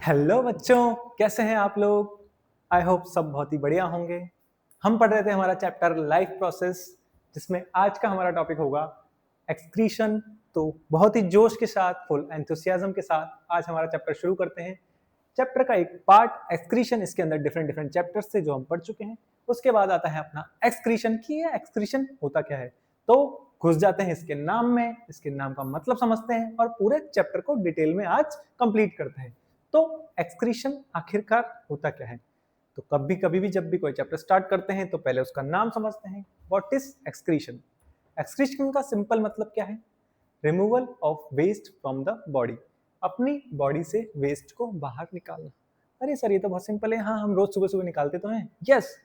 Hello बच्चों, कैसे हैं आप लोग? आई होप सब बहुत ही बढ़िया होंगे। हम पढ़ रहे थे हमारा चैप्टर लाइफ प्रोसेस, जिसमें आज का हमारा टॉपिक होगा एक्सक्रीशन। तो बहुत ही जोश के साथ, फुल एंथुसियाज्म के साथ आज हमारा चैप्टर शुरू करते हैं। चैप्टर का एक पार्ट एक्सक्रीशन, इसके अंदर डिफरेंट डिफरेंट चैप्टर्स थे जो हम पढ़ चुके हैं। उसके बाद आता है अपना एक्सक्रीशन की ये एक्सक्रीशन होता क्या है। तो घुस जाते हैं इसके नाम में, इसके नाम का मतलब समझते हैं और पूरे चैप्टर को डिटेल में आज कंप्लीट करते हैं। तो एक्सक्रीशन आखिरकार होता क्या है? तो कभी कभी भी जब भी कोई चैप्टर स्टार्ट करते हैं तो पहले उसका नाम समझते हैं। What is excretion? एक्सक्रीशन का सिंपल मतलब क्या है? Removal of waste from the body. अपनी बॉडी से वेस्ट को बाहर निकालना। अरे सर, ये तो बहुत सिंपल है। हाँ, हम रोज सुबह सुबह निकालते तो हैं। यस,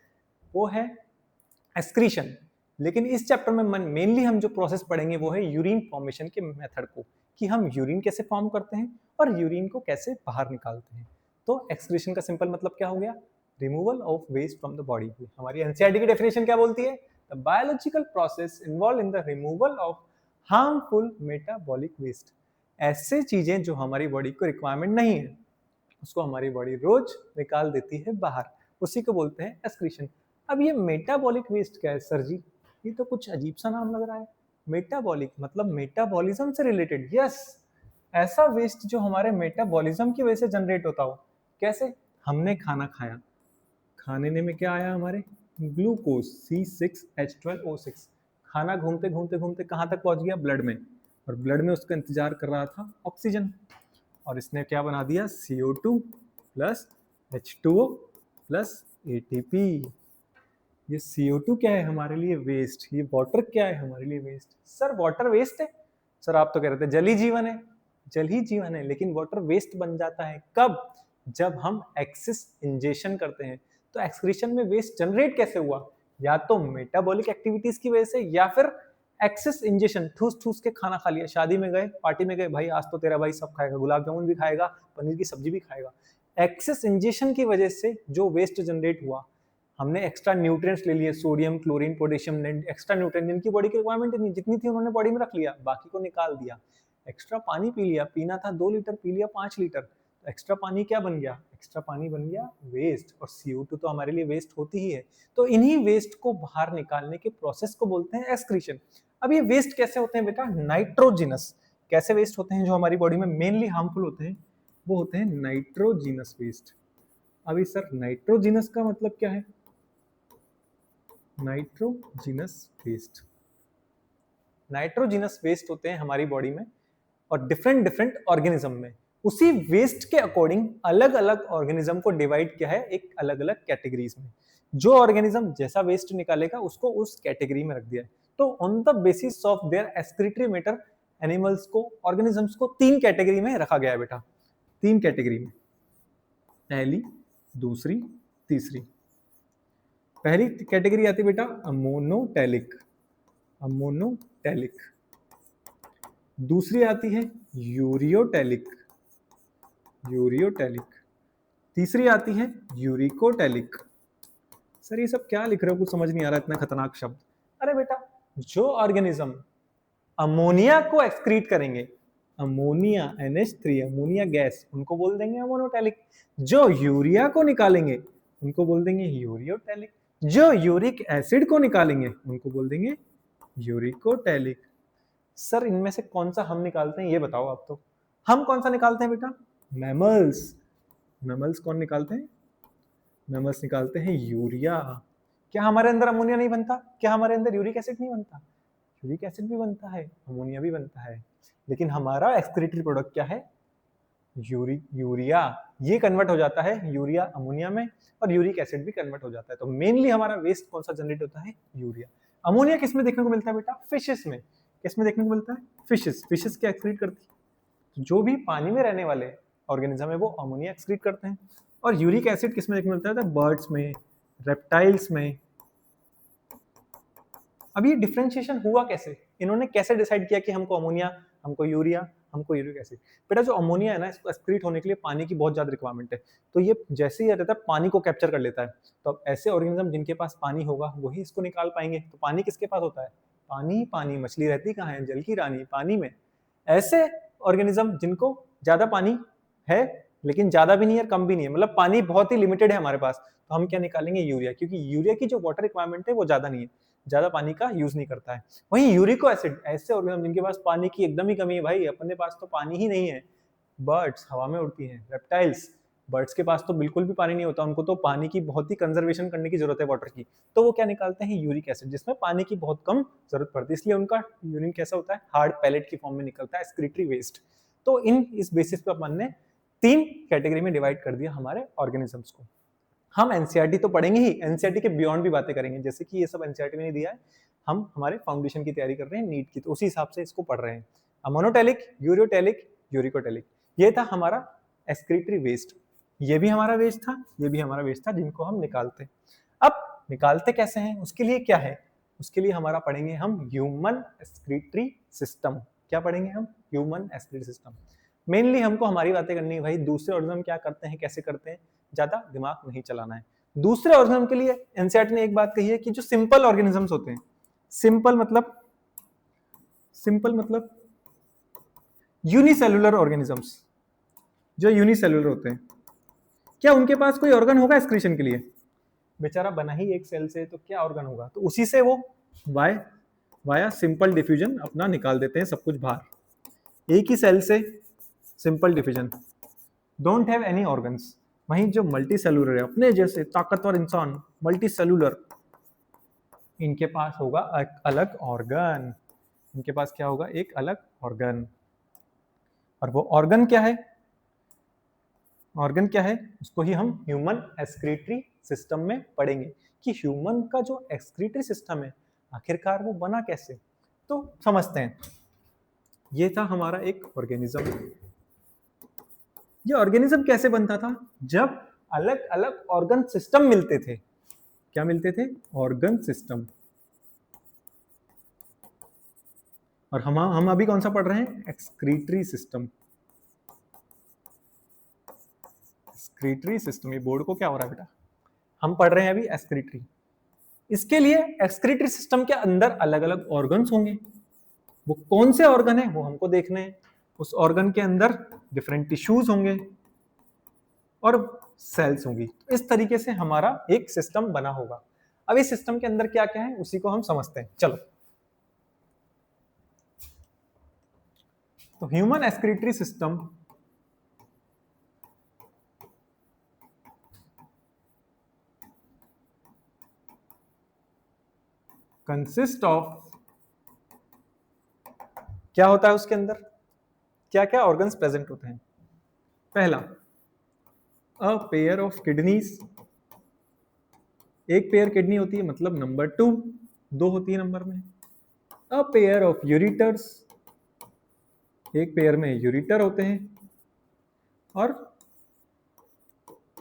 वो है एक्सक्रीशन। लेकिन इस चैप्टर में मेनली हम जो प्रोसेस पढ़ेंगे वो है यूरिन फॉर्मेशन के मेथड को, कि हम यूरिन कैसे फॉर्म करते हैं और यूरिन को कैसे बाहर निकालते हैं। तो एक्सक्रीशन का सिंपल मतलब क्या हो गया? Removal of waste from the body. हमारी एनसीईआरटी की डेफिनेशन क्या बोलती है? The biological process involve in the removal of harmful metabolic waste. ऐसे चीजें जो हमारी बॉडी को रिक्वायरमेंट नहीं है, उसको हमारी बॉडी रोज निकाल देती है बाहर, उसी को बोलते हैं एक्सक्रीशन। अब ये मेटाबॉलिक वेस्ट क्या है सर जी? ये तो कुछ अजीब सा नाम लग रहा है। मेटाबॉलिक मतलब मेटाबॉलिज्म से रिलेटेड। यस, ऐसा वेस्ट जो हमारे मेटाबॉलिज्म की वजह से जनरेट होता हो। कैसे? हमने खाना खाया, खाने में क्या आया हमारे? Glucose C6H12O6। खाना घूमते घूमते घूमते कहाँ तक पहुंच गया? ब्लड में। और ब्लड में उसका इंतजार कर रहा था ऑक्सीजन, और इसने क्या बना दिया? CO2 plus H2O plus ATP। ये CO2 क्या है हमारे लिए? वेस्ट। ये वाटर क्या है हमारे लिए? वेस्ट। सर वाटर वेस्ट है? सर आप तो कह रहे थे जल ही जीवन है। जल ही जीवन है, लेकिन वाटर वेस्ट बन जाता है कब? जब हम एक्सेस इंजेशन करते हैं। तो एक्सक्रीशन में वेस्ट जनरेट कैसे हुआ? या तो मेटाबॉलिक एक्टिविटीज की वजह से, या फिर एक्सेस इंजेशन, ठूस ठूस के खाना खा लिया। शादी में गए, पार्टी में गए, भाई आज तो तेरा भाई सब खाएगा, गुलाब जामुन भी खाएगा, पनीर की सब्जी भी खाएगा। एक्सेस इंजेशन की वजह से जो वेस्ट जनरेट हुआ, हमने एक्स्ट्रा न्यूट्रिएंट्स ले लिए, sodium, chlorine, potassium, extra nutrient जिनकी बॉडी की रिक्वायरमेंट नहीं, जितनी थी उन्होंने बॉडी में रख लिया, बाकी को निकाल दिया। एक्स्ट्रा पानी पी लिया, पीना था 2 लीटर, पी लिया 5 लीटर। तो एक्स्ट्रा पानी क्या बन गया? एक्स्ट्रा पानी बन गया वेस्ट। और CO2 तो हमारे लिए वेस्ट होती ही है। तो इन्हीं वेस्ट को बाहर निकालने के प्रोसेस को बोलते हैं एक्सक्रीशन। अब ये वेस्ट कैसे होते हैं बेटा? नाइट्रोजिनस। कैसे वेस्ट होते हैं जो हमारी बॉडी में मेनली हार्मफुल होते हैं? वो होते हैं नाइट्रोजिनस वेस्ट। अभी सर नाइट्रोजिनस का मतलब क्या है? नाइट्रोजिनस वेस्ट, नाइट्रोजिनस वेस्ट होते हैं हमारी बॉडी में और डिफरेंट डिफरेंट ऑर्गेनिज्म में। उसी वेस्ट के अकॉर्डिंग अलग अलग ऑर्गेनिज्म को डिवाइड किया है एक अलग अलग कैटेगरीज में। जो ऑर्गेनिज्म जैसा वेस्ट निकालेगा उसको उस कैटेगरी में रख दिया है। तो on the basis of their excretory matter, animals को, ऑर्गेनिजम्स को 3 कैटेगरी में रखा गया है बेटा। 3 कैटेगरी में, पहली, दूसरी, तीसरी। पहली कैटेगरी आती है बेटा अमोनोटैलिक। अमोनोटैलिक। दूसरी आती है यूरियोटैलिक। यूरियोटैलिक। तीसरी आती है यूरिकोटैलिक। सर ये सब क्या लिख रहे हो? कुछ समझ नहीं आ रहा, इतना खतरनाक शब्द। अरे बेटा, जो ऑर्गेनिज्म अमोनिया को एक्सक्रीट करेंगे, अमोनिया NH3, अमोनिया गैस, उनको बोल देंगे अमोनोटैलिक। जो यूरिया को निकालेंगे उनको बोल देंगे यूरियोटैलिक। जो यूरिक एसिड को निकालेंगे उनको बोल देंगे यूरिकोटैलिक। सर इनमें से कौन सा हम निकालते हैं ये बताओ आप। तो हम कौन सा निकालते हैं बेटा? मैमल्स। मैमल्स कौन निकालते हैं? मैमल्स निकालते हैं यूरिया। क्या हमारे अंदर अमोनिया नहीं बनता? क्या हमारे अंदर यूरिक एसिड नहीं बनता? यूरिक एसिड भी बनता है, अमोनिया भी बनता है। लेकिन हमारा एक्सक्रीटरी प्रोडक्ट क्या है? यूरिया। ये कन्वर्ट हो जाता है यूरिया अमोनिया में, और यूरिक एसिड भी कन्वर्ट हो जाता है। तो मेनली हमारा वेस्ट कौन सा जनरेट होता है? यूरिया। अमोनिया किस में देखने को मिलता है बेटा? फिशेस में। किस में देखने को मिलता है? फिशेस। फिशेस क्या एक्सक्रीट करती है? जो भी पानी में रहने वाले ऑर्गेनिज्म है वो अमोनिया एक्सक्रीट करते हैं। और यूरिक एसिड किस में देखने को मिलता है? बर्ड्स में, रेप्टाइल्स में। अब ये डिफरेंशिएशन हुआ कैसे? इन्होंने कैसे डिसाइड किया कि हमको अमोनिया, हमको यूरिया, हमको यूरिक एसिड? बेटा जो अमोनिया है ना, इसको एक्सक्रीट होने के लिए पानी की बहुत ज्यादा रिक्वायरमेंट है। तो ये जैसे ही रहता है पानी को कैप्चर कर लेता है। तो अब ऐसे ऑर्गेनिज्म जिनके पास पानी होगा वही इसको निकाल पाएंगे। तो पानी किसके पास होता है? पानी। पानी। मछली रहती कहाँ है? जल की रानी, पानी में। ऐसे ऑर्गेनिज्म जिनको ज्यादा पानी है लेकिन ज्यादा भी नहीं है कम भी नहीं है, मतलब पानी बहुत ही लिमिटेड है हमारे पास, तो हम क्या निकालेंगे यूरिया, क्योंकि यूरिया की जो वाटर रिक्वायरमेंट है वो ज्यादा नहीं है, ज्यादा पानी का यूज नहीं करता है। वहीं यूरिक एसिड ऐसे ऑर्गेनिज्म जिनके पास पानी की एकदम ही कमी है, भाई अपने पास तो पानी ही नहीं है, बर्ड्स हवा में उड़ती हैं, रेप्टाइल्स, बर्ड्स के पास तो बिल्कुल भी पानी नहीं होता, उनको तो पानी की बहुत ही कंजर्वेशन करने की जरूरत है वाटर की, तो वो क्या निकालते हैं यूरिक एसिड, जिसमें पानी की बहुत कम जरूरत पड़ती है, इसलिए उनका यूरिन कैसा होता है, हार्ड पैलेट की फॉर्म में निकलता है, एक्सक्रीटरी वेस्ट। तो इस बेसिस पे अपन ने 3 कैटेगरी में डिवाइड कर दिया हमारे ऑर्गेनिजम्स को। हम एनसीईआरटी तो पढ़ेंगे ही, एनसीईआरटी के बियॉन्ड भी बातें करेंगे, जैसे कि ये सब एनसीईआरटी में नहीं दिया है, हम हमारे फाउंडेशन की तैयारी कर रहे हैं नीट की, तो उसी हिसाब से इसको पढ़ रहे हैं। अमोनोटेलिक, यूरियोटेलिक, यूरिकोटेलिक, ये था हमारा एक्सक्रीटरी वेस्ट, ये भी हमारा वेस्ट था, ये भी हमारा वेस्ट था, जिनको हम निकालते। अब निकालते कैसे हैं, उसके लिए क्या है, उसके लिए हमारा पढ़ेंगे हम ह्यूमन एक्सक्रीटरी सिस्टम। क्या पढ़ेंगे हम, ह्यूमन एक्सक्रीटरी सिस्टम। मेनली हमको हमारी बातें करनी है भाई, दूसरे ऑर्गेनिज्म क्या करते हैं, कैसे करते हैं, ज्यादा दिमाग नहीं चलाना है। दूसरे ऑर्गेनिज्म के लिए एनसीईआरटी ने एक बात कही है कि जो सिंपल ऑर्गेनिजम्स होते हैं, सिंपल मतलब यूनिसेलुलर ऑर्गेनिजम्स, जो यूनिसेलुलर होते हैं, क्या उनके पास कोई ऑर्गन होगा एक्सक्रीशन के लिए, बेचारा बना ही एक सेल से, तो क्या ऑर्गन होगा, तो उसी से वो वाया सिंपल डिफ्यूजन अपना निकाल देते हैं सब कुछ बाहर, एक ही सेल से simple diffusion, don't have any organs. वहीं जो मल्टी सेलुलर है, अपने जैसे ताकतवर इंसान मल्टी सेलुलर, इनके पास होगा एक अलग ऑर्गन, इनके पास क्या होगा, एक अलग ऑर्गन। और वो ऑर्गन क्या है, ऑर्गन क्या है, उसको ही हम ह्यूमन एक्सक्रीटरी सिस्टम में पढ़ेंगे कि ह्यूमन का जो एक्सक्रीटरी सिस्टम है आखिरकार वो बना कैसे, तो समझते हैं। ये था हमारा एक ऑर्गेनिज्म। ये ऑर्गेनिज्म कैसे बनता था, जब अलग अलग ऑर्गन सिस्टम मिलते थे। क्या मिलते थे, ऑर्गन सिस्टम। और हम अभी कौन सा पढ़ रहे हैं, एक्सक्रीटरी सिस्टम। एक्सक्रीटरी सिस्टम, ये बोर्ड को क्या हो रहा है बेटा, हम पढ़ रहे हैं अभी एक्सक्रीटरी। इसके लिए एक्सक्रीटरी सिस्टम के अंदर अलग अलग ऑर्गन्स होंगे, वो कौन से ऑर्गन है वो हमको देखने हैं। उस ऑर्गन के अंदर डिफरेंट टिश्यूज होंगे और सेल्स होंगी, तो इस तरीके से हमारा एक सिस्टम बना होगा। अब इस सिस्टम के अंदर क्या क्या है उसी को हम समझते हैं, चलो। तो human excretory system consist of, क्या होता है उसके अंदर, क्या क्या ऑर्गन्स प्रेजेंट होते हैं। पहला, अ पेयर ऑफ किडनीज, एक पेयर किडनी होती है, मतलब नंबर 2, 2 होती है नंबर में। अ पेयर ऑफ यूरिटर्स, एक पेयर में यूरिटर होते हैं। और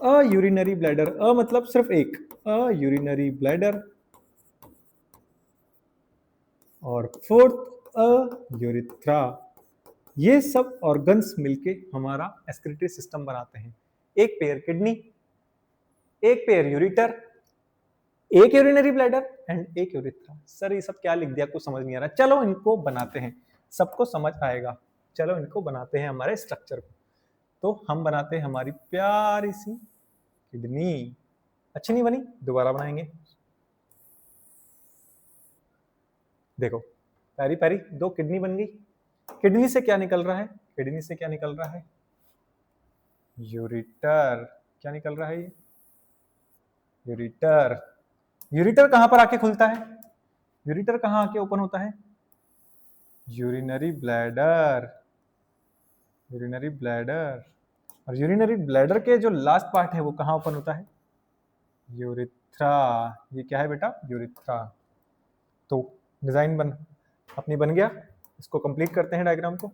अ यूरिनरी ब्लैडर, अ मतलब सिर्फ एक, अ यूरिनरी ब्लैडर। और फोर्थ अ यूरिथ्रा। ये सब ऑर्गन्स मिलके हमारा एक्सक्रीटरी सिस्टम बनाते हैं। एक पेयर किडनी, एक पेयर यूरिटर, एक यूरिनरी ब्लैडर एंड एक यूरिथ्रा। सर ये सब क्या लिख दिया, कुछ समझ नहीं आ रहा, चलो इनको बनाते हैं, सबको समझ आएगा। चलो इनको बनाते हैं हमारे स्ट्रक्चर को। तो हम बनाते हैं हमारी प्यारी सी किडनी। अच्छी नहीं बनी, दोबारा बनाएंगे। देखो प्यारी प्यारी दो किडनी बन गई। किडनी से क्या निकल रहा है, किडनी से क्या निकल रहा है, यूरिटर। क्या निकल रहा है ये, यूरिटर। यूरिटर कहां पर आके खुलता है, यूरिटर कहां आके ओपन होता है, यूरिनरी ब्लैडर, यूरिनरी ब्लैडर। और यूरिनरी ब्लैडर के जो लास्ट पार्ट है वो कहां ओपन होता है, यूरिथ्रा। ये क्या है बेटा, यूरिथ्रा। तो डिजाइन अपनी बन गया, इसको कंप्लीट करते हैं डायग्राम को।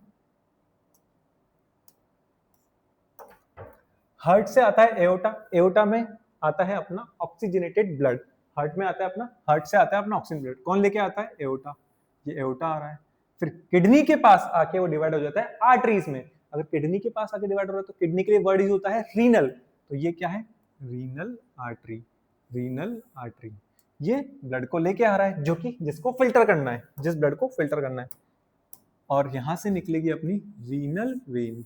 हार्ट से आता है एओर्टा, एओर्टा में आता है अपना ऑक्सीजनेटेड ब्लड, हार्ट में आता है अपना, हार्ट से आता है अपना ऑक्सीजन ब्लड, कौन लेके आता है, एओर्टा। ये एओर्टा आ रहा है, फिर किडनी के पास आके वो डिवाइड हो जाता है आर्टरीज में। अगर किडनी के पास आके डिवाइड हो रहा है तो किडनी के लिए वर्ड यूज होता है रीनल, तो ये क्या है, रीनल आर्टरी, रीनल आर्टरी। ये ब्लड को लेके आ रहा है, जो कि जिसको फिल्टर करना है, जिस ब्लड को फिल्टर करना है। और यहां से निकलेगी अपनी रीनल वेन,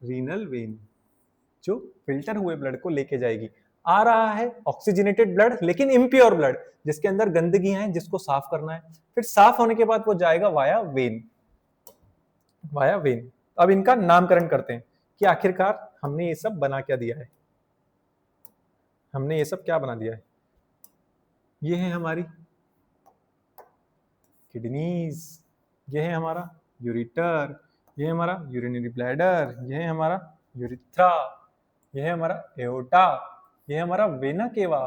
रीनल वेन। जो फिल्टर हुए ब्लड को लेके जाएगी। आ रहा है ऑक्सीजनेटेड ब्लड लेकिन इम्प्योर ब्लड, जिसके अंदर गंदगी है जिसको साफ करना है। फिर साफ होने के बाद वो जाएगा वाया वेन, वाया वेन। अब इनका नामकरण करते हैं कि आखिरकार हमने ये सब बना क्या दिया है, हमने ये सब क्या बना दिया है। ये है हमारी किडनीज, ये है हमारा यूरिटर, ये है हमारा यूरिनरी ब्लैडर, ये है हमारा यूरिथ्रा, ये है हमारा एओर्टा, ये है हमारा वेना केवा,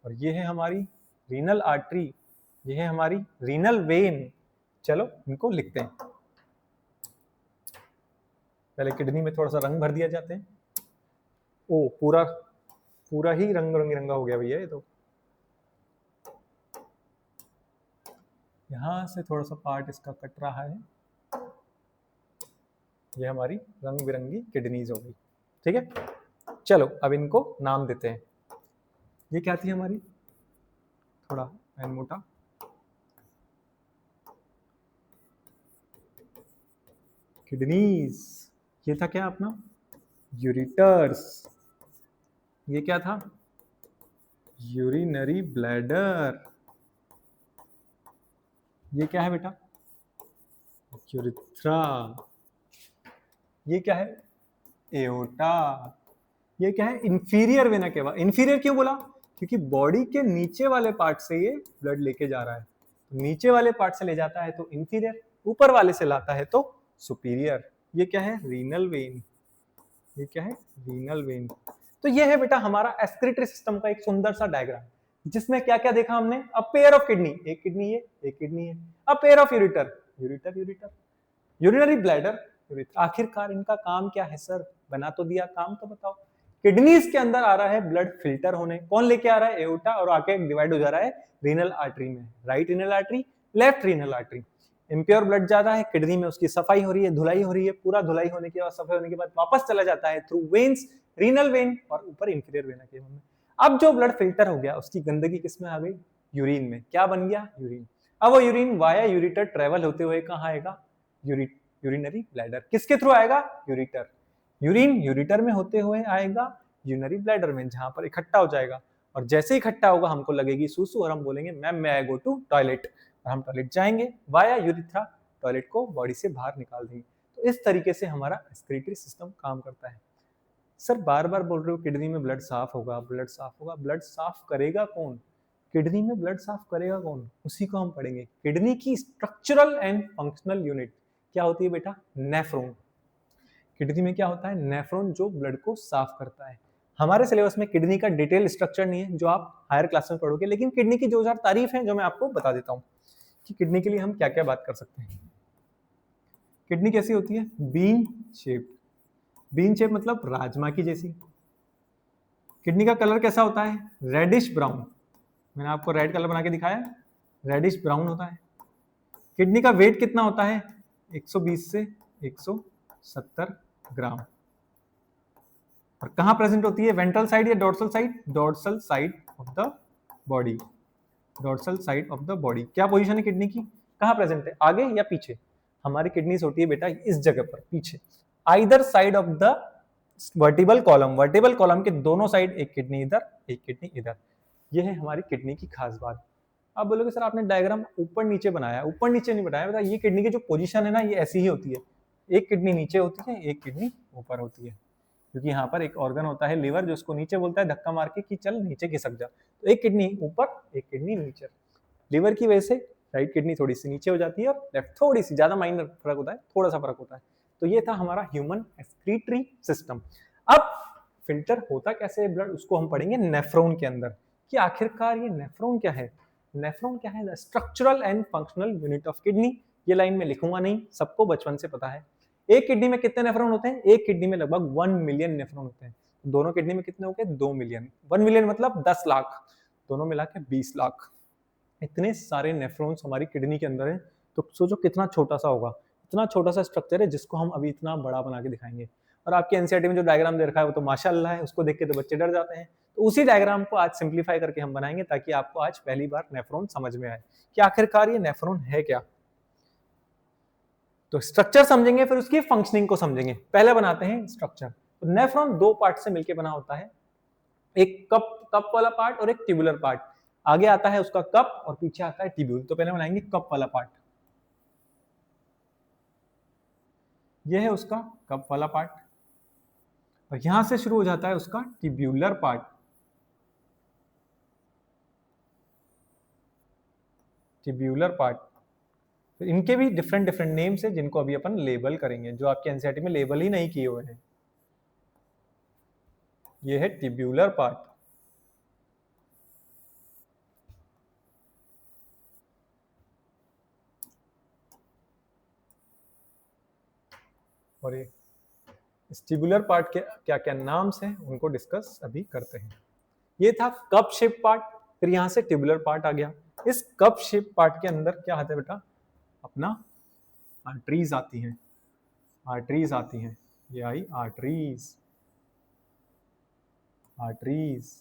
और ये है हमारी रीनल आर्टरी, ये है हमारी रीनल वेन। चलो इनको लिखते हैं। पहले किडनी में थोड़ा सा रंग भर दिया जाते हैं। ओ पूरा पूरा ही रंग रंगा हो गया भैया ये तो। यहां से थोड़ा सा पार्ट इसका कट रहा है। ये हमारी रंग बिरंगी किडनीज हो गई। ठीक है, चलो अब इनको नाम देते हैं। ये क्या थी हमारी, थोड़ा एन मोटा, किडनीज। ये था क्या अपना यूरिटर्स। ये क्या था, यूरिनरी ब्लैडर। ये क्या है बेटा, यूरिथ्रा। ये क्या है, एओर्टा। ये क्या है, इंफीरियर वेना केवा। इंफीरियर क्यों बोला, क्योंकि बॉडी के नीचे वाले पार्ट से ये ब्लड लेके जा रहा है। तो नीचे वाले पार्ट से ले जाता है तो इंफीरियर, ऊपर वाले से लाता है तो सुपीरियर। ये क्या है, रीनल वेन। ये क्या है, रीनल वेन। तो ये है बेटा हमारा एक्सक्रीटरी सिस्टम का एक सुंदर सा डायग्राम, जिसमें क्या क्या देखा हमने। अ पेयर ऑफ किडनी, एक किडनी है, एक किडनी है। A pair of ureter, ureter ureter. Urinary bladder, urethra. आखिरकार इनका काम क्या है सर, बना तो दिया, काम तो बताओ। किडनीज के अंदर आ रहा है ब्लड फिल्टर होने, कौन लेके आ रहा है, एओर्टा, और आके डिवाइड हो जा रहा है रीनल आर्टरी में, right renal artery, left renal artery. Impure blood जाता है किडनी में, उसकी सफाई हो रही है, धुलाई हो रही है, पूरा धुलाई होने के बाद, सफाई होने के बाद वापस चला जाता है थ्रू वेन्स, रीनल वेन, और ऊपर इंफीरियर वेना केवा में। अब जो ब्लड फिल्टर हो गया, उसकी गंदगी किसमें आ गई, यूरिन में। क्या बन गया, यूरिन। अब वो यूरिन वाया यूरिटर ट्रेवल होते हुए कहाँ आएगा, यूरिनरी ब्लैडर। किसके थ्रू आएगा, यूरिटर। यूरिन यूरिटर में होते हुए आएगा यूरिनरी ब्लैडर में, जहां पर इकट्ठा हो जाएगा। और जैसे ही इकट्ठा होगा हमको लगेगी सूसू, और हम बोलेंगे मैम मैं आई गो टू टॉयलेट, और हम टॉयलेट जाएंगे वाया यूरिथ्रा, टॉयलेट को बॉडी से बाहर निकाल देंगे। तो इस तरीके से हमारा एक्सक्रीटरी सिस्टम काम करता है। सर बार बार बोल रहे हो किडनी में ब्लड साफ होगा, ब्लड साफ होगा, ब्लड साफ करेगा कौन, किडनी में ब्लड साफ करेगा कौन, उसी को हम पढ़ेंगे। किडनी की स्ट्रक्चरल एंड फंक्शनल यूनिट क्या होती है बेटा, नेफ्रॉन। किडनी में क्या होता है, नेफ्रॉन, जो ब्लड को साफ करता है। हमारे सिलेबस में किडनी का डिटेल स्ट्रक्चर नहीं है, जो आप हायर क्लास में पढ़ोगे, लेकिन किडनी की 2000 तारीफ है जो मैं आपको बता देता हूँ कि किडनी के लिए हम क्या क्या बात कर सकते हैं। किडनी कैसी होती है, बीन शेप। बीन शेप मतलब राजमा की जैसी। किडनी का कलर कैसा होता है, रेडिश ब्राउन। मैंने आपको रेड कलर बना के दिखाया, रेडिश ब्राउन होता है। किडनी का वेट कितना होता है, 120 से 170 ग्राम। और कहां प्रेजेंट होती है, वेंट्रल साइड या dorsal side, dorsal side of the body, dorsal side of the body. क्या पोजीशन है किडनी की, कहां प्रेजेंट है, आगे या पीछे। हमारी किडनीज होती है बेटा इस जगह पर, पीछे, either side of the vertebral column. Vertebral column के दोनों साइड, एक किडनी इधर, एक किडनी इधर। ये है हमारी किडनी की खास बात। आप बोलोगे सर आपने डायग्राम ऊपर नीचे बनाया, ऊपर नीचे नहीं बनाया बेटा, ये किडनी की जो पोजीशन है ना, ये ऐसी ही होती है। एक किडनी नीचे होती है, एक किडनी ऊपर होती है, क्योंकि यहाँ पर एक ऑर्गन होता है लिवर, जो उसको नीचे बोलता है धक्का मार के कि चल नीचे खिसक जा। तो एक किडनी ऊपर, एक किडनी नीचे। लिवर की वजह से राइट किडनी थोड़ी सी नीचे हो जाती है, और लेफ्ट थोड़ी सी, ज्यादा माइनर फर्क होता है, थोड़ा सा फर्क होता है। तो ये था हमारा ह्यूमन एक्सक्रीटरी सिस्टम। अब फिल्टर होता कैसे है ब्लड, उसको हम पढ़ेंगे नेफ्रॉन के अंदर, कि आखिरकार ये नेफ्रॉन क्या है। नेफ्रॉन क्या है, the structural and functional unit of kidney. ये लाइन में लिखूंगा नहीं, सबको बचपन से पता है। एक किडनी में कितने नेफ्रॉन होते हैं, एक किडनी में लगभग 1 मिलियन नेफ्रॉन होते हैं। दोनों किडनी में कितने हो गए, 2 मिलियन। 1 मिलियन मतलब 10 लाख, दोनों मिला के 20 लाख। इतने सारे नेफ्रॉन्स हमारी किडनी के अंदर है। तो सोचो कितना छोटा सा होगा, इतना छोटा सा स्ट्रक्चर है, जिसको हम अभी इतना बड़ा बना के दिखाएंगे। और आपके एनसीईआरटी में जो डायग्राम दे रखा है वो तो माशाल्लाह है, उसको देख के तो बच्चे डर जाते हैं। तो उसी डायग्राम को आज सिंप्लीफाई करके हम बनाएंगे, ताकि आपको आज पहली बार नेफ्रॉन समझ में आए कि आखिरकार ये नेफ्रॉन है क्या। तो स्ट्रक्चर समझेंगे, फिर उसकी फंक्शनिंग को समझेंगे। पहले बनाते हैं स्ट्रक्चर। तो नेफ्रॉन दो पार्ट से मिलकर बना होता है, एक कप वाला पार्ट और एक ट्यूबुलर पार्ट। आगे आता है उसका कप और पीछे आता है ट्यूब्यूल। तो पहले बनाएंगे कप वाला पार्ट। यह है उसका कप वाला पार्ट और यहां से शुरू हो जाता है उसका ट्यूब्यूलर पार्ट। ट्यूब्यूलर पार्ट, तो इनके भी डिफरेंट डिफरेंट नेम्स है जिनको अभी अपन लेबल करेंगे, जो आपके एनसीईआरटी में लेबल ही नहीं किए हुए हैं। ये है ट्यूब्यूलर पार्ट। और ये इस ट्यूब्यूलर पार्ट के क्या क्या नाम्स हैं उनको डिस्कस अभी करते हैं। ये था कप शेप पार्ट, फिर यहां से ट्यूब्यूलर पार्ट आ गया। इस कप शेप पार्ट के अंदर क्या आता है बेटा, अपना आर्टरीज आती हैं। आर्टरीज आती हैं, ये आई आर्टरीज। आर्टरीज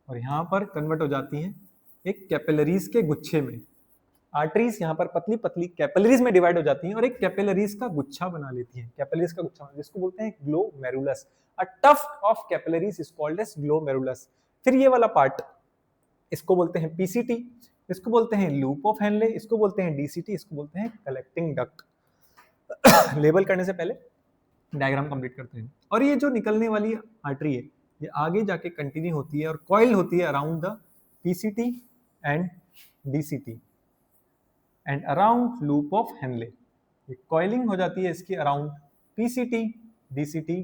और यहां पर कन्वर्ट हो जाती हैं एक कैपिलरीज के गुच्छे में। आर्टरीज यहाँ पर पतली पतली कैपिलरीज में डिवाइड हो जाती हैं और एक कैपिलरीज का गुच्छा बना लेती हैं। कैपिलरीज का गुच्छा जिसको बोलते हैं glomerulus. A tuft of capillaries is called as glomerulus. फिर ये वाला पार्ट, इसको बोलते हैं पीसीटी, इसको बोलते हैं लूप ऑफ हेनले, इसको बोलते हैं डीसीटी, इसको बोलते हैं कलेक्टिंग डक्ट। लेबल करने से पहले डायग्राम कंप्लीट करते हैं। और ये जो निकलने वाली आर्टरी है ये आगे जाके कंटिन्यू होती है और कॉइल होती है around the PCT and DCT and around loop of Henley. ये कॉइलिंग हो जाती है इसकी around PCT, DCT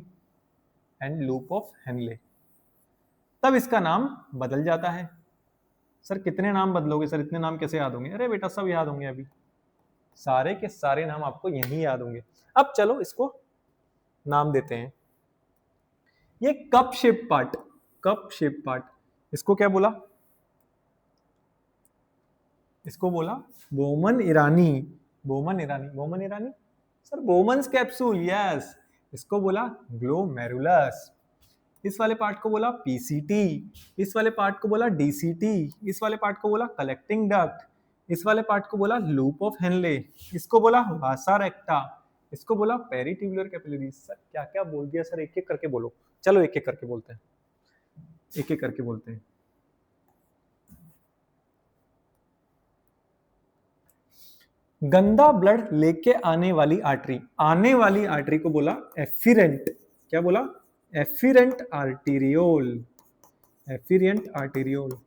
and loop of Henley. तब इसका नाम बदल जाता है। सर कितने नाम बदलोगे सर, इतने नाम कैसे याद होंगे? अरे बेटा सब याद होंगे, अभी सारे के सारे नाम आपको यहीं याद होंगे। अब चलो इसको नाम देते हैं। ये cup shape part, cup shape part, इसको क्या बोला? इसको बोला Boman Irani. Boman Irani, Boman Irani sir Bowman's capsule, yes. इसको बोला ग्लोमेरुलस। इस वाले पार्ट को बोला पीसीटी, इस वाले पार्ट को बोला डीसीटी, इस वाले पार्ट को बोला कलेक्टिंग डक्ट, इस वाले पार्ट को बोला लूप ऑफ हेनले, इसको बोला वासा रेक्टा, इसको बोला पेरिट्यूबुलर कैपिलरीज। सर क्या क्या बोल दिया सर, एक एक करके बोलो। चलो एक एक करके बोलते हैं, एक एक करके बोलते हैं। गंदा ब्लड लेके आने वाली आर्टरी, आने वाली आर्टरी को बोला एफिरेंट। क्या बोला? एफिरेंट आर्टीरियोल। एफिरेंट आर्टीरियोल,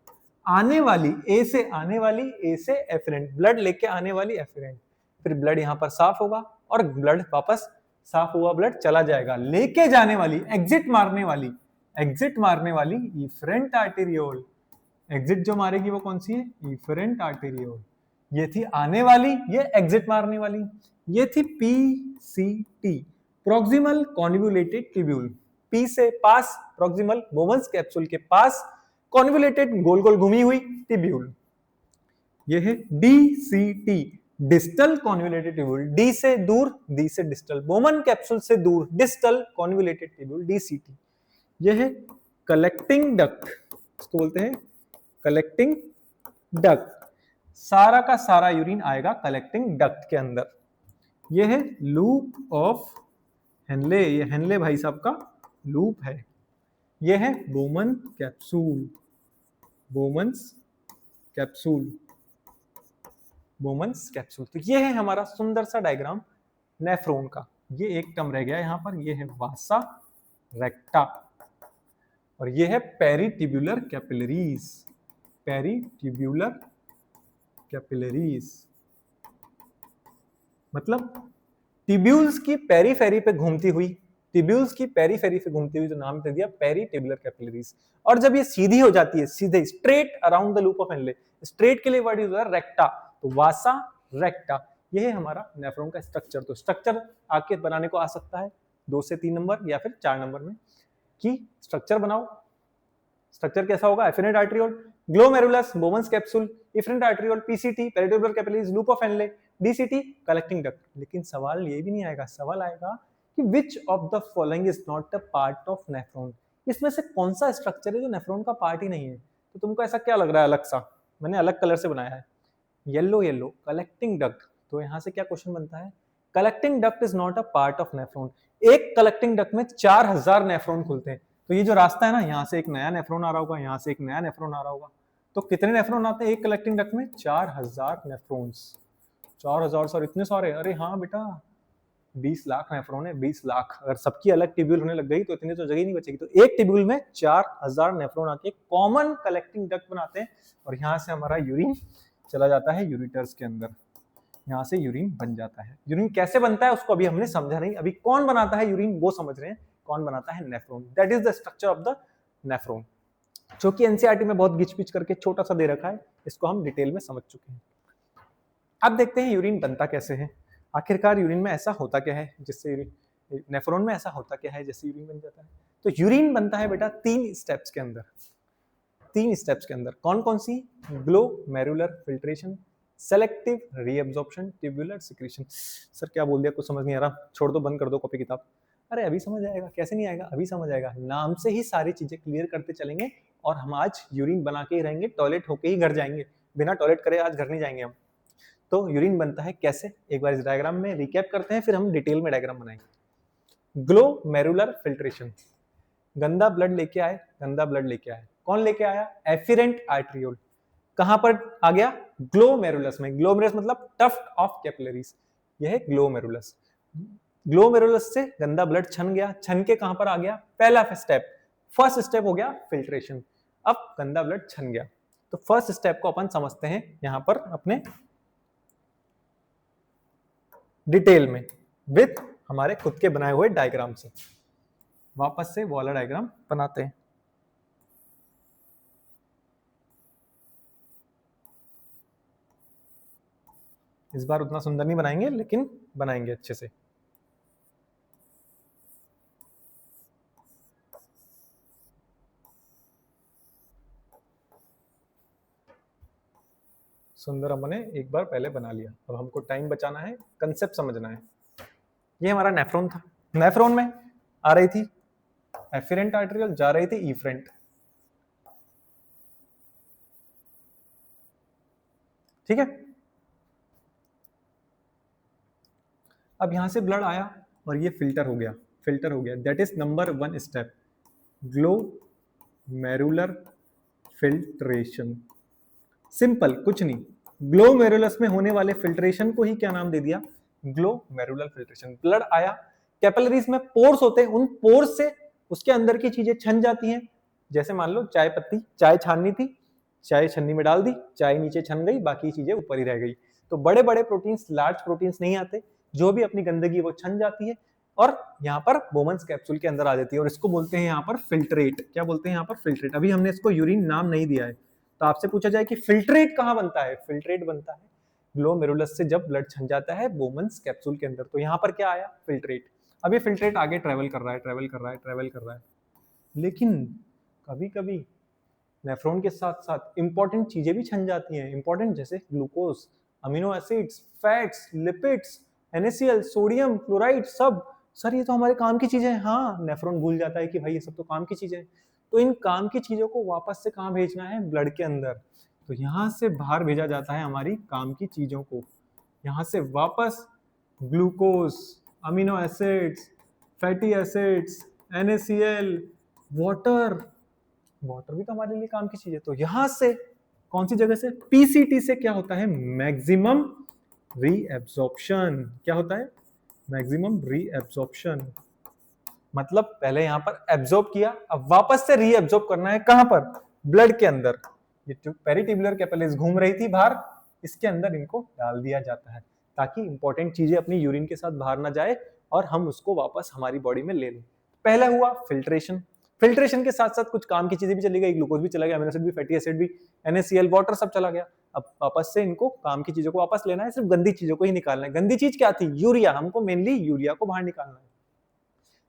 आने वाली, ए से आने वाली, ए से एफिरेंट, ब्लड लेके आने वाली एफिरेंट। फिर ब्लड यहां पर साफ होगा और ब्लड वापस साफ हुआ ब्लड चला जाएगा। लेके जाने वाली, एग्जिट मारने वाली, एग्जिट मारने वाली इफरेंट आर्टीरियोल। एग्जिट जो मारेगी वो कौन सी है? Efferent arteriole. ये थी आने वाली, ये एग्जिट मारने वाली। ये थी PCT, proximal convoluted tubule. P से पास, प्रॉक्सिमल बोमन्स कैप्सूल के पास कॉन्वोल्यूटेड गोल गोल घूमी हुई ट्यूब्यूल। ये है DCT, distal convoluted tubule. D से दूर, डी से डिस्टल, बोमन कैप्सूल से दूर, डिस्टल कॉन्वोल्यूटेड ट्यूब्यूल, डीसीटी। ये है कलेक्टिंग डक्ट, इसको बोलते हैं कलेक्टिंग डक्ट। सारा का सारा यूरिन आएगा कलेक्टिंग डक्ट के अंदर। ये है लूप ऑफ हेनले, ये हेनले भाई साहब का लूप है। ये है Bowman capsule, Bowman's capsule, Bowman's capsule. तो ये है हमारा सुंदर सा डायग्राम नेफ्रॉन का। ये एक टर्म रह गया यहां पर, ये है वासा रेक्टा और ये है पेरिट्यूबुलर कैपिलरीज। पेरिट्यूबुलर कैपिलरीज मतलब ट्यूब्यूल्स की पेरीफेरी पे घूमती हुई, ट्यूब्यूल्स की पेरीफेरी पे घूमती हुई, जो नाम दे दिया पेरिट्यूबुलर कैपिलरीज। और जब ये सीधी हो जाती है, सीधे straight around the loop of Henley, straight के लिए वर्ड यूज है रेक्टा, तो वासा रेक्टा। ये है हमारा नेफ्रॉन का स्ट्रक्चर। तो स्ट्रक्चर आके बनाने को आ सकता है 2 से 3 नंबर या फिर 4 नंबर में, कि स्ट्रक्चर बनाओ। स्ट्रक्चर कैसा होगा? Afferent arteriole, glomerulus, Bowman's capsule, efferent arteriole, PCT, peritubular capillaries, loop of Henle, DCT, collecting duct. लेकिन सवाल ये भी नहीं आएगा, सवाल आएगा कि which of the following is not a part of nephron. इसमें से कौन सा स्ट्रक्चर है जो नेफ्रॉन का पार्ट ही नहीं है? तो तुमको ऐसा क्या लग रहा है अलग सा? मैंने अलग कलर से बनाया है, येलो येलो, कलेक्टिंग डक्ट। तो यहां से क्या क्वेश्चन बनता है? Collecting duct is not a part of nephron. एक कलेक्टिंग डक्ट में 4000 नेफ्रॉन खुलते हैं। तो ये जो रास्ता है ना, यहाँ से एक नया नेफ्रॉन आ रहा होगा, यहाँ से एक नया नेफ्रॉन आ रहा होगा, तो कितने नेफ्रॉन आते हैं एक कलेक्टिंग डक्ट में? 4000 नेफ्रॉन्स। 4000 सर इतने सारे? अरे हाँ बेटा, 20 लाख नेफ्रॉन है, 20 लाख। अगर सबकी अलग टिब्यूल होने लग गई तो इतनी तो जगह ही नहीं बचेगी। तो एक टिब्यूल में 4000 नेफ्रॉन आके कॉमन कलेक्टिंग डक्ट बनाते हैं, और यहाँ से हमारा यूरिन चला जाता है यूरिटर्स के अंदर। यहाँ से यूरिन बन जाता है। यूरिन कैसे बनता है उसको अभी हमने समझा नहीं। अभी कौन बनाता है यूरिन वो समझ रहे हैं। कौन बनाता है? Nephron. That is the structure of the nephron, जो कि एनसीईआरटी में बहुत घिच पिच करके छोटा सा दे रखा है। इसको हम डिटेल में समझ चुके हैं। अब देखते हैं यूरिन बनता कैसे है। आखिरकार यूरिन में ऐसा होता क्या है जिससे, नेफ्रॉन में ऐसा होता क्या है जिससे यूरिन बन जाता है? तो यूरिन बनता है बेटा 3 स्टेप्स के अंदर। 3 स्टेप्स के अंदर कौन कौन सी? Glomerular filtration, selective reabsorption, tubular secretion. Sir क्या बोल दिया, कुछ समझ नहीं आ रहा, छोड़ दो, बंद कर दो कॉपी किताब। अरे अभी समझ आएगा, कैसे नहीं आएगा, अभी समझ आएगा। नाम से ही सारी चीजें क्लियर करते चलेंगे, और हम आज यूरिन बना के ही रहेंगे, टॉयलेट होके ही घर जाएंगे, बिना टॉयलेट करे आज घर नहीं जाएंगे हम। तो यूरिन बनता है कैसे, एक बार इस डायग्राम में रिकैप करते हैं, फिर हम डिटेल में डायग्राम बनाएंगे। ग्लोमेरुलर फिल्ट्रेशन, गंदा ब्लड लेके आए, गंदा ब्लड लेके आए, कौन लेके आया? एफिरेंट आर्टरियोल। कहां पर आ गया? ग्लोमेरुलस में। ग्लोमेरुलस मतलब टफ्ट ऑफ कैपिलरीज, यह है ग्लोमेरुलस। ग्लोमेरुलस से गंदा ब्लड छन गया, छन के कहां पर आ गया? पहला स्टेप, फर्स्ट स्टेप हो गया फिल्ट्रेशन। अब गंदा ब्लड छन गया, तो फर्स्ट स्टेप को अपन समझते हैं यहां पर अपने डिटेल में, विद हमारे खुद के बनाए हुए डायग्राम से। वापस से वो वाला डायग्राम बनाते हैं। इस बार उतना सुंदर नहीं बनाएंगे, लेकिन बनाएंगे अच्छे से। सुंदर हमने एक बार पहले बना लिया, अब हमको टाइम बचाना है, कंसेप्ट समझना है। ये हमारा नेफ्रॉन था। नेफ्रॉन में आ रही थी एफिरेंट आर्टरियल, जा रही थी इफरेंट। ठीक है, अब यहां से ब्लड आया और ये फिल्टर हो गया, फिल्टर हो गया। That is number 1 step, glomerular filtration. Simple, कुछ नहीं। ग्लोमेरुलस में होने वाले फिल्ट्रेशन को ही क्या नाम दे दिया? Glomerular filtration. ब्लड आया, कैपिलरीज में पोर्स होते हैं, उन पोर्स से उसके अंदर की चीजें छन जाती हैं। जैसे मान लो चाय पत्ती, चाय छाननी थी, चाय छन्नी में डाल दी, चाय नीचे छन गई, बाकी चीजें ऊपर ही रह गई। तो बड़े बड़े प्रोटीन्स, लार्ज प्रोटीन्स नहीं आते, जो भी अपनी गंदगी वो छन जाती है और यहाँ पर बोमन्स कैप्सूल के अंदर आ जाती है, और इसको बोलते हैं यहाँ पर फिल्ट्रेट। क्या बोलते हैं यहाँ पर? फिल्ट्रेट। अभी हमने इसको यूरिन नाम नहीं दिया है, तो आपसे पूछा जाए कि फिल्ट्रेट कहाँ बनता है? फिल्ट्रेट बनता है ग्लोमेरुलस से जब ब्लड छन जाता है बोमन्स कैप्सूल के अंदर। तो यहाँ पर क्या आया? फिल्ट्रेट। अब ये फिल्ट्रेट आगे ट्रेवल कर रहा है, ट्रेवल कर रहा है, ट्रेवल कर रहा है, लेकिन कभी कभी नेफ्रॉन के साथ साथ इंपॉर्टेंट चीजें भी छन जाती हैं। इंपॉर्टेंट जैसे glucose, amino acids, fats, lipids, NaCl, sodium chloride, सब। सर ये तो हमारे काम की चीजें हैं। हाँ, नेफ्रॉन भूल जाता है कि भाई ये सब तो काम की चीजें हैं। तो इन काम की चीजों को वापस से कहाँ भेजना है? ब्लड के अंदर। तो यहाँ से बाहर भेजा जाता है हमारी काम की चीजों को। यहाँ से वापस glucose, amino acids, fatty acids, NaCl, water. Water भी तो हमारे लिए काम की चीज है। तो यहां से कौन सी जगह से? PCT से क्या होता है? Maximum reabsorption. क्या होता है? Maximum reabsorption. मतलब पहले यहां पर एब्जॉर्ब किया, अब वापस से रीएब्जॉर्ब करना है। कहां पर? ब्लड के अंदर। ये पेरिट्यूबुलर कैपिलरीज घूम रही थी बाहर, इसके अंदर इनको डाल दिया जाता है, ताकि इंपॉर्टेंट चीजें अपनी यूरिन के साथ बाहर ना जाए और हम उसको वापस हमारी बॉडी में ले लें। पहला हुआ फिल्ट्रेशन। फिल्ट्रेशन के साथ साथ कुछ काम की चीजें भी चली गई, ग्लूकोज भी चला गया, अमीनो एसिड भी, फैटी एसिड भी, NaCl, वाटर, सब चला गया। अब वापस से इनको काम की चीजों को वापस लेना है, सिर्फ गंदी चीजों को ही निकालना है। गंदी चीज क्या थी? यूरिया। हमको मेनली यूरिया को बाहर निकालना है,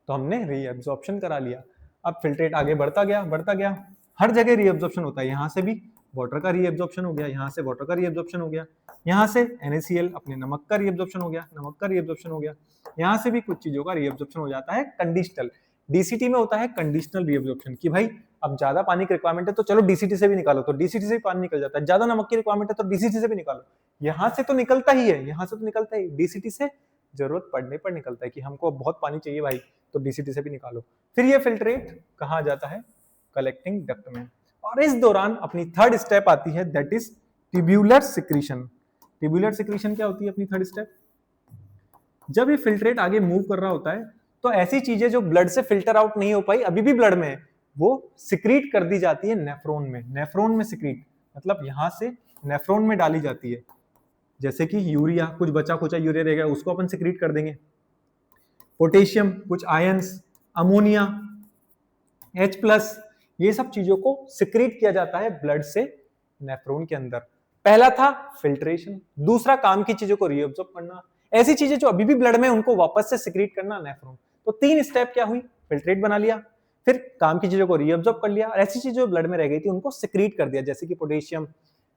तो हमने रीएब्जॉर्प्शन करा लिया। अब फिल्ट्रेट आगे बढ़ता गया, बढ़ता गया, हर जगह रीएब्जॉर्प्शन होता है। यहाँ से भी वाटर का रीएब्जॉर्प्शन हो गया, यहाँ से वाटर का रीएब्जॉर्प्शन हो गया, यहाँ से NaCl अपने नमक का रीएब्जॉर्प्शन हो गया, नमक का रीएब्जॉर्प्शन हो गया, यहाँ से भी कुछ चीजों का रीएब्जॉर्प्शन हो जाता है कंडीशनल। DCT में होता है कंडीशनल रीएब्जॉर्प्शन कि भाई अब ज्यादा पानी की रिक्वायरमेंट है तो चलो DCT से भी निकालो, तो DCT से भी पानी निकल जाता है। ज्यादा नमक की रिक्वायरमेंट है तो DCT से भी निकालो। यहाँ से तो निकलता ही है, यहाँ से तो निकलता ही, DCT से जरूरत पड़ने पर निकलता है कि हमको अब बहुत पानी चाहिए भाई, तो डीसीटी से भी निकालो। फिर ये फिल्ट्रेट कहाँ जाता है, कलेक्टिंग डक्ट में। और इस दौरान अपनी थर्ड स्टेप आती है, that is tubular secretion. Tubular secretion क्या होती है अपनी थर्ड स्टेप? जब ये फिल्ट्रेट आगे मूव कर रहा होता है तो ऐसी चीजें जो ब्लड से फिल्टर आउट नहीं हो पाई, अभी भी ब्लड में है, वो सिक्रीट कर दी जाती है नेफ्रॉन में। नेफ्रॉन में सिक्रीट मतलब यहां से नेफ्रॉन में डाली जाती है। जैसे कि यूरिया, कुछ बचा कुचा यूरिया रहेगा उसको अपन सिक्रीट कर देंगे। पोटेशियम, कुछ आयंस, अमोनिया, H+, ये सब चीजों को सिक्रीट किया जाता है ब्लड से नेफ्रॉन के अंदर। पहला था फिल्ट्रेशन, दूसरा काम की चीजों को रीअब्सॉर्ब करना, ऐसी चीजें जो अभी भी ब्लड में उनको वापस से सिक्रीट करना नेफ्रॉन। तो 3 स्टेप क्या हुई, फिल्ट्रेट बना लिया, फिर काम की चीजों को रीअब्सॉर्ब कर लिया, और ऐसी चीजें जो ब्लड में रह गई थी उनको सिक्रीट कर दिया, जैसे कि पोटेशियम,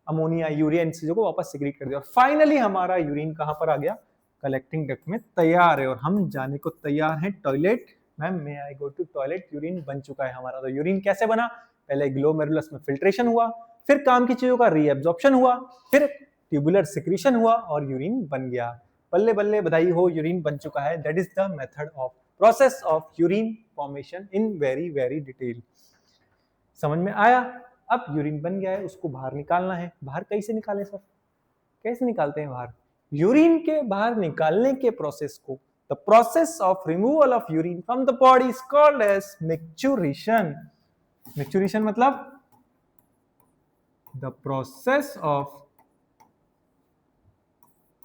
अमोनिया, यूरिया, इन चीजों को वापस सिक्रीट कर दिया। और फाइनली हमारा यूरिन कहां पर आ गया, कलेक्टिंग डक्ट में तैयार है, और हम जाने को तैयार हैं toilet. Ma'am may I go to toilet, urine बन चुका है हमारा। तो यूरिन कैसे बना, पहले ग्लोमेरुलस में फिल्ट्रेशन हुआ, फिर काम की चीजों का रीअब्सॉर्प्शन हुआ, फिर ट्यूबुलर सिक्रीशन हुआ और यूरिन बन गया। बल्ले बल्ले बधाई हो, यूरिन बन चुका है। That is the method of process of urine formation in very very detail. समझ में आया? अब यूरिन बन गया है, उसको बाहर निकालना है। बाहर कैसे निकालें सर, कैसे निकालते हैं बाहर? यूरिन के बाहर निकालने के प्रोसेस को, the process of removal of urine from the body is called as micturition. Micturition मतलब the process of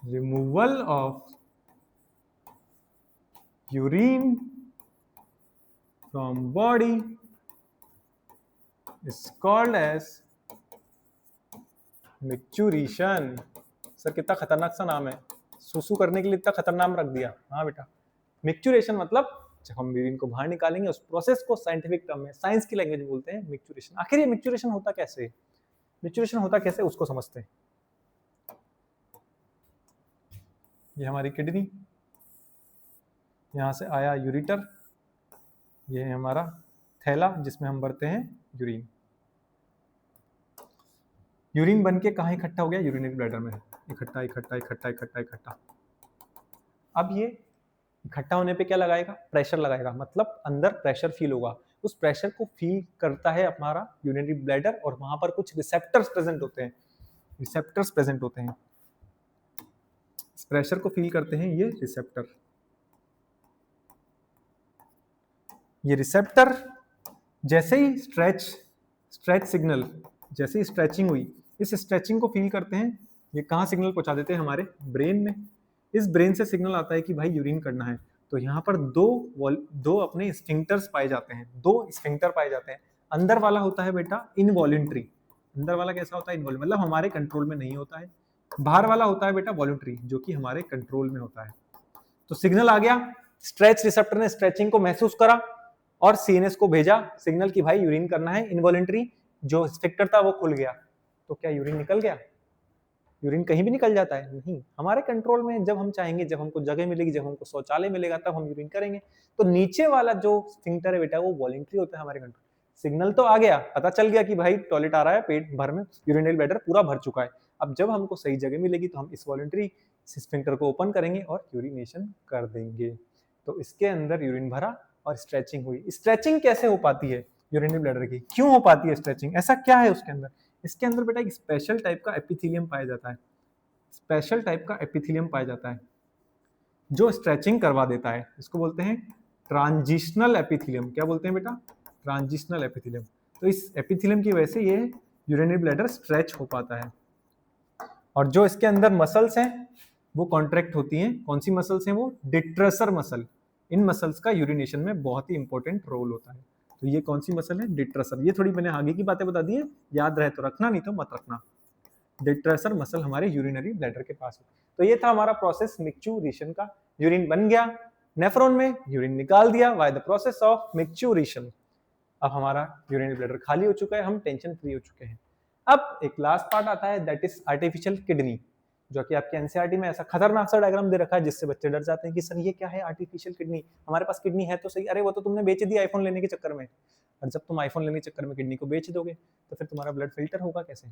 removal of urine from body is called as micturition. Sir कितना खतरनाक सा नाम है, सुसु करने के लिए इतना खतरनाक नाम रख दिया। हाँ बेटा, मिक्चुरेशन मतलब जब हम यूरिन को बाहर निकालेंगे उस प्रोसेस को साइंटिफिक टर्म में, साइंस की लैंग्वेज में बोलते हैं मिक्चुरेशन। आखिर ये मिक्चुरेशन होता कैसे, मिक्चुरेशन होता कैसे उसको समझते हैं। ये हमारी किडनी, यहां से आया यूरिटर, ये है हमारा थैला जिसमें हम भरते हैं यूरिन। यूरिन बन के कहाँ इकट्ठा हो गया, यूरिनरी ब्लैडर में इकट्ठा इकट्ठा इकट्ठा इकट्ठा इकट्ठा। अब ये इकट्ठा होने पे क्या लगाएगा, प्रेशर लगाएगा, मतलब अंदर प्रेशर फील होगा। उस प्रेशर को फील करता है हमारा यूरिनरी ब्लैडर, और वहां पर कुछ रिसेप्टर्स प्रेजेंट होते हैं, रिसेप्टर्स प्रेजेंट होते हैं। इस प्रेशर को फील करते हैं ये रिसेप्टर। ये रिसेप्टर जैसे ही स्ट्रेच सिग्नल, जैसे ही स्ट्रेचिंग हुई, इस स्ट्रेचिंग को फील करते हैं, ये कहाँ सिग्नल पहुंचा देते हैं, हमारे ब्रेन में। इस ब्रेन से सिग्नल आता है कि भाई यूरिन करना है। तो यहाँ पर दो अपने स्फिंक्टर्स पाए जाते हैं, 2 स्फिंक्टर पाए जाते हैं। अंदर वाला होता है बेटा इनवॉल्यूंटरी। अंदर वाला कैसा होता है, इनवॉल्यूंटरी मतलब हमारे कंट्रोल में नहीं होता है। बाहर वाला होता है बेटा वॉल्यूंटरी, जो कि हमारे कंट्रोल में होता है। तो सिग्नल आ गया, स्ट्रेच रिसेप्टर ने स्ट्रेचिंग को महसूस करा और सीएनएस को भेजा सिग्नल कि भाई यूरिन करना है। इनवॉल्यूंटरी जो स्फिंक्टर था वो खुल गया, तो क्या यूरिन निकल गया? यूरिन कहीं भी निकल जाता है? नहीं, हमारे कंट्रोल में। जब हम चाहेंगे, जब हमको जगह मिलेगी, जब हमको शौचालय मिलेगा, तब हम यूरिन करेंगे। तो नीचे वाला जो स्फिंक्टर है बेटा वो वॉलंटरी होता है हमारे कंट्रोल। सिग्नल तो आ गया, पता चल गया कि भाई टॉयलेट आ रहा है, पेट भर में यूरिनरी ब्लैडर पूरा भर चुका है। अब जब हमको सही जगह मिलेगी तो हम इस वॉलंटरी स्फिंक्टर को ओपन करेंगे और यूरिनेशन कर देंगे। तो इसके अंदर यूरिन भरा और स्ट्रेचिंग हुई। स्ट्रेचिंग कैसे हो पाती है यूरिनरी ब्लैडर की, क्यों हो पाती है स्ट्रेचिंग, ऐसा क्या है उसके अंदर? इसके अंदर बेटा एक स्पेशल टाइप का एपिथेलियम पाया जाता है। स्पेशल टाइप का एपिथेलियम पाया जाता है जो स्ट्रेचिंग करवा देता है। इसको बोलते हैं ट्रांजिशनल एपिथेलियम। क्या बोलते हैं बेटा? Transitional epithelium. तो इस एपिथेलियम की वजह से ये यूरिनरी ब्लैडर स्ट्रेच हो पाता है। और जो इसके अंदर मसल्स हैं वो कॉन्ट्रैक्ट होती हैं। कौन सी मसल्स हैं वो? डिट्रेसर मसल। इन मसल्स का यूरिनेशन में बहुत ही इंपॉर्टेंट रोल होता है। तो ये कौन सी मसल है? डिट्रेसर। ये थोड़ी मैंने आगे की बातें बता दी है, याद रहे तो रखना, नहीं तो मत रखना। डिट्रेसर मसल हमारे यूरिनरी ब्लैडर के पास है। तो ये था हमारा प्रोसेस मिक्चुरेशन का। यूरिन बन गया नेफ्रॉन में, यूरिन निकाल दिया by the process of micturition. अब हमारा यूरिनरी ब्लैडर खाली हो चुका है, हम टेंशन फ्री हो चुके हैं। अब एक लास्ट पार्ट आता है, दैट इज आर्टिफिशियल किडनी, जो कि आपके एनसीईआरटी में ऐसा खतरनाक सा डायग्राम दे रखा है जिससे बच्चे डर जाते हैं कि सर ये क्या है आर्टिफिशियल किडनी, हमारे पास किडनी है तो सही, अरे वो तो तुमने बेच दी आईफोन लेने के चक्कर में। और जब तुम आईफोन लेने के चक्कर में किडनी को बेच दोगे तो फिर तुम्हारा ब्लड फिल्टर होगा कैसे?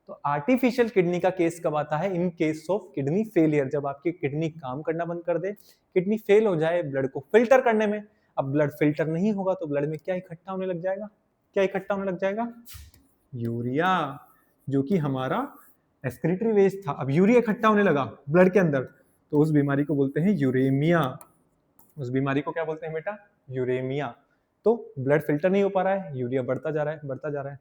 तो आर्टिफिशियल किडनी का केस कब आता है? In case of kidney failure, जब आपकी किडनी काम करना बंद कर दे, किडनी फेल हो जाए ब्लड को फिल्टर करने में। अब ब्लड फिल्टर नहीं होगा तो ब्लड में क्या इकट्ठा होने लग जाएगा? क्या इकट्ठा होने लग जाएगा? यूरिया, जो कि हमारा एक्सक्रीटरी वेस्ट था। अब यूरिया इकट्ठा होने लगा ब्लड के अंदर, तो उस बीमारी को बोलते हैं यूरेमिया। उस बीमारी को क्या बोलते हैं बेटा? यूरेमिया। तो ब्लड फिल्टर नहीं हो पा रहा है, यूरिया बढ़ता जा रहा है, बढ़ता जा रहा है।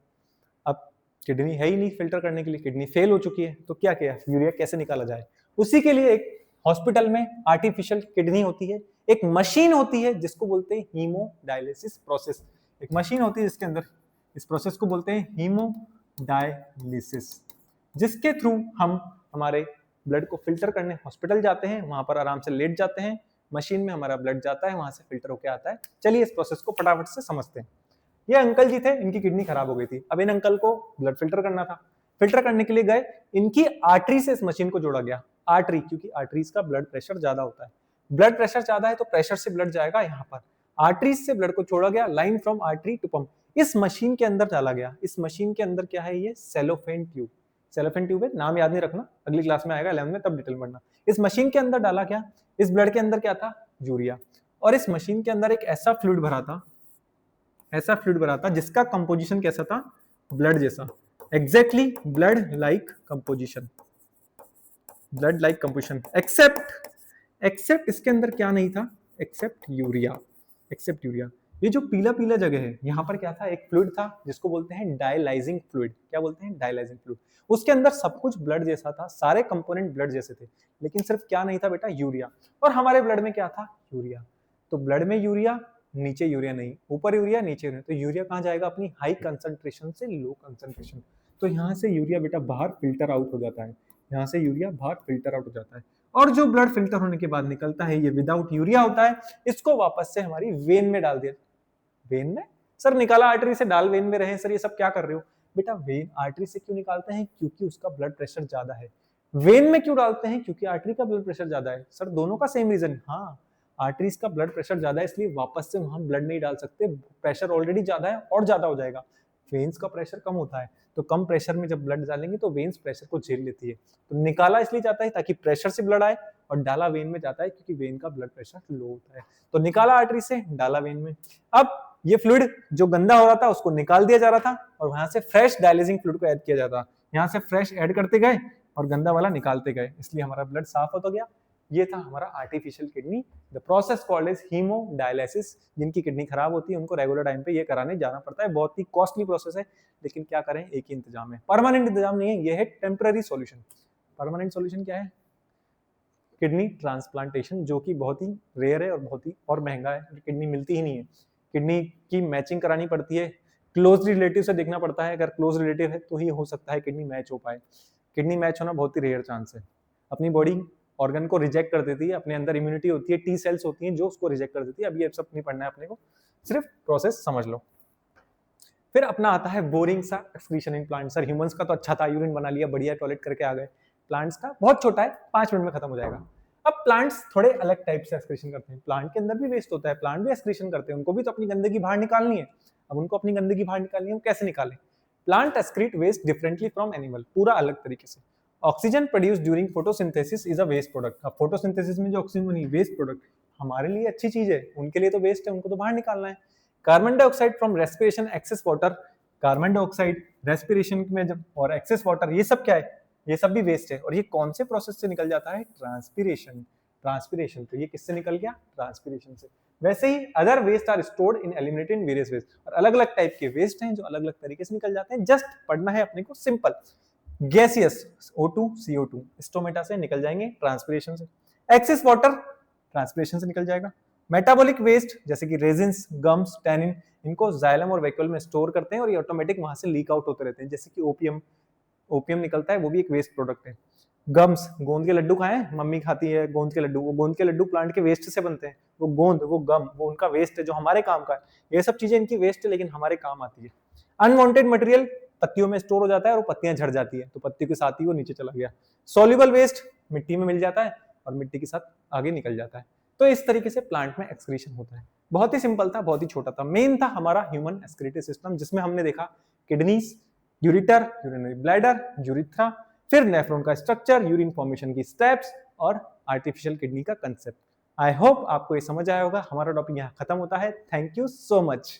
अब किडनी है ही नहीं फिल्टर करने के लिए, किडनी फेल हो चुकी है, तो क्या किया? यूरिया कैसे निकाला जाए? उसी के लिए एक हॉस्पिटल में आर्टिफिशियल किडनी होती है, एक मशीन होती है जिसको बोलते हैं हीमोडायलिसिस प्रोसेस। एक मशीन होती है जिसके अंदर इस प्रोसेस को बोलते हैं हीमोडायलिसिस, जिसके थ्रू हम हमारे ब्लड को फिल्टर करने हॉस्पिटल जाते हैं, वहां पर आराम से लेट जाते हैं, मशीन में हमारा ब्लड जाता है, वहां से फिल्टर होकर आता है। चलिए इस प्रोसेस को फटाफट से समझते हैं। ये अंकल जी थे, इनकी किडनी खराब हो गई थी। अब इन अंकल को ब्लड फिल्टर करना था। फिल्टर करने के लिए गए, इनकी आर्टरी से इस मशीन को जोड़ा गया। आर्टरी, क्योंकि आर्टरीज का ब्लड प्रेशर ज्यादा होता है। ब्लड प्रेशर ज्यादा है तो प्रेशर से ब्लड जाएगा यहाँ पर। आर्टरीज से ब्लड को छोड़ा गया, line from artery to pump इस मशीन के अंदर डाला गया। इस मशीन के अंदर क्या है? ये सेलोफेन ट्यूब। सेलोफेन ट्यूब है, नाम याद नहीं रखना, अगली क्लास में आएगा 11 में, तब डिटेल पढ़ना। इस मशीन के अंदर डाला क्या? इस ब्लड के अंदर क्या था? यूरिया। और इस मशीन के अंदर एक ऐसा फ्लूइड भरा था, ऐसा फ्लूइड भरा था जिसका कंपोजिशन कैसा था? ब्लड जैसा। Exactly blood like composition, blood like composition. Except इसके अंदर क्या नहीं था? Except urea, except urea. ये जो पीला पीला जगह है, यहाँ पर क्या था? एक फ्लूइड था जिसको बोलते हैं डायलाइजिंग फ्लूइड। क्या बोलते हैं? Dialysing fluid. उसके अंदर सब कुछ ब्लड जैसा था, सारे कंपोनेंट ब्लड जैसे थे, लेकिन सिर्फ क्या नहीं था बेटा? यूरिया। और हमारे ब्लड में क्या था? यूरिया। तो ब्लड में यूरिया, नीचे यूरिया नहीं, ऊपर यूरिया नीचे यूरिया। तो यूरिया कहाँ जाएगा? अपनी हाई कंसंट्रेशन से लो कंसंट्रेशन। तो यहाँ से यूरिया बेटा बाहर फिल्टर आउट हो जाता है, यहाँ से यूरिया बाहर फिल्टर आउट हो जाता है। और जो ब्लड फिल्टर होने के बाद निकलता है, ये विदाउट यूरिया होता है। इसको वापस से हमारी वेन में डाल दिया। वेन में? सर निकाला आर्टरी से, डाल वेन में रहे, सर ये सब क्या कर रहे हो? बेटा वेन आर्टरी से क्यों निकालते हैं? क्योंकि उसका ब्लड प्रेशर ज्यादा है। वेन में क्यों डालते हैं? क्योंकि आर्टरी का ब्लड प्रेशर ज्यादा है। सर दोनों का सेम रीजन? हाँ, आर्टरीज का ब्लड प्रेशर ज्यादा है, इसलिए वापस से वहां ब्लड नहीं डाल सकते, प्रेशर ऑलरेडी ज्यादा है और ज्यादा हो जाएगा। वेन्स का प्रेशर कम होता है, तो कम प्रेशर में जब ब्लड डालेंगे तो वेन्स प्रेशर को झेल लेती है। तो निकाला इसलिए जाता है ताकि प्रेशर से ब्लड आए, और डाला वेन में जाता है क्योंकि वेन का ब्लड प्रेशर लो होता है। तो निकाला आर्टरी से, डाला वेन में। अब ये फ्लूइड जो गंदा हो रहा था उसको निकाल दिया जा रहा था, और वहां से फ्रेश डायलिजिंग फ्लूइड को ऐड किया जाता। यहाँ से फ्रेश ऐड करते गए और गंदा वाला निकालते गए, इसलिए हमारा ब्लड साफ होता गया। ये था हमारा artificial kidney. The process called is haemodialysis. जिनकी किडनी खराब होती है उनको रेगुलर टाइम पे ये कराने जाना पड़ता है। बहुत ही कॉस्टली प्रोसेस है, लेकिन क्या करें, एक ही इंतजाम है, परमानेंट इंतजाम नहीं है। ये है टेम्पररी सॉल्यूशन। परमानेंट सॉल्यूशन क्या है? किडनी ट्रांसप्लांटेशन, जो कि बहुत ही रेयर है और बहुत ही और महंगा है। किडनी मिलती ही नहीं है, किडनी की मैचिंग करानी पड़ती है, क्लोज रिलेटिव से देखना पड़ता है। अगर क्लोज रिलेटिव है तो ही हो सकता है किडनी मैच हो पाए। किडनी मैच होना बहुत ही रेयर चांस है। अपनी बॉडी ऑर्गन को रिजेक्ट कर देती है, अपने अंदर इम्यूनिटी होती है, टी सेल्स होती हैं जो उसको रिजेक्ट कर देती है। अब ये सब नहीं पढ़ना है अपने को, सिर्फ प्रोसेस समझ लो। फिर अपना आता है बोरिंग सा excretion in plant. Sir humans का तो अच्छा था, यूरिन बना लिया, बढ़िया टॉयलेट करके आ गए। प्लांट्स का बहुत छोटा है, 5 मिनट में खत्म हो जाएगा। अब प्लांट्स थोड़े अलग टाइप से एक्सक्रीशन करते हैं। प्लांट के अंदर भी वेस्ट होता है, प्लांट भी एक्सक्रीशन करते हैं, उनको भी तो अपनी गंदगी बाहर निकालनी है। अब उनको अपनी गंदगी बाहर निकालनी है, वो कैसे निकालें? Plant excrete waste differently from animal, पूरा अलग तरीके से। Oxygen produce during photosynthesis is a waste product. अब फोटोसिंथेसिस में जो ऑक्सीजन बनी, वेस्ट प्रोडक्ट, हमारे लिए अच्छी चीज है, उनके लिए तो वेस्ट है, उनको तो बाहर निकालना है। Carbon dioxide from respiration, excess water, carbon dioxide respiration में जब, और एक्सेस वाटर, ये सब क्या है? ये सब भी वेस्ट है। और ये कौन से प्रोसेस से निकल जाता है? ट्रांसपिरेशन। ट्रांसपिरेशन, तो ये किससे निकल गया? ट्रांसपिरेशन से। वैसे ही other waste are stored in eliminated in various ways. और अलग अलग टाइप के वेस्ट हैं जो अलग अलग तरीके से निकल जाते हैं। जस्ट पढ़ना है अपने को, simple. Gaseous O2 CO2 stomata से निकल जाएंगे ट्रांसपिरेशन से। एक्सेस वाटर ट्रांसपिरेशन से निकल जाएगा। मेटाबॉलिक वेस्ट जैसे कि रेजिन्स, गम्स, टैनिन, इनको जाइलम और वैक्यूल में स्टोर करते हैं और ये ऑटोमेटिक वहां से लीक आउट होते रहते हैं। जैसे कि ओपियम निकलता है, वो भी एक वेस्ट प्रोडक्ट है। गम्स, गोंद के लड्डू खाएं, मम्मी खाती है गोंद के लड्डू, वो गोंद के लड्डू प्लांट के वेस्ट से बनते हैं। वो गोंद, वो गम, वो उनका वेस्ट है जो हमारे काम का है। ये सब चीजें इनकी वेस्ट है लेकिन हमारे काम आती है। अनवांटेड मटेरियल पत्तियों में स्टोर हो जाता है और पत्तियां झड़ जाती है, तो पत्ती के साथ ही वो नीचे चला गया। सॉल्युबल वेस्ट मिट्टी में मिल जाता है और मिट्टी के साथ आगे निकल जाता है। तो इस तरीके से प्लांट में एक्सक्रीशन होता है। बहुत ही सिंपल था, बहुत ही छोटा था। मेन था हमारा ह्यूमन एक्सक्रीटरी सिस्टम, जिसमें हमने देखा kidneys, ureter, urinary bladder, urethra, फिर नेफ्रॉन का स्ट्रक्चर, यूरिन फॉर्मेशन की स्टेप्स और आर्टिफिशियल किडनी का कंसेप्ट। आई होप आपको ये समझ आया होगा। हमारा टॉपिक यहाँ खत्म होता है। Thank you so much.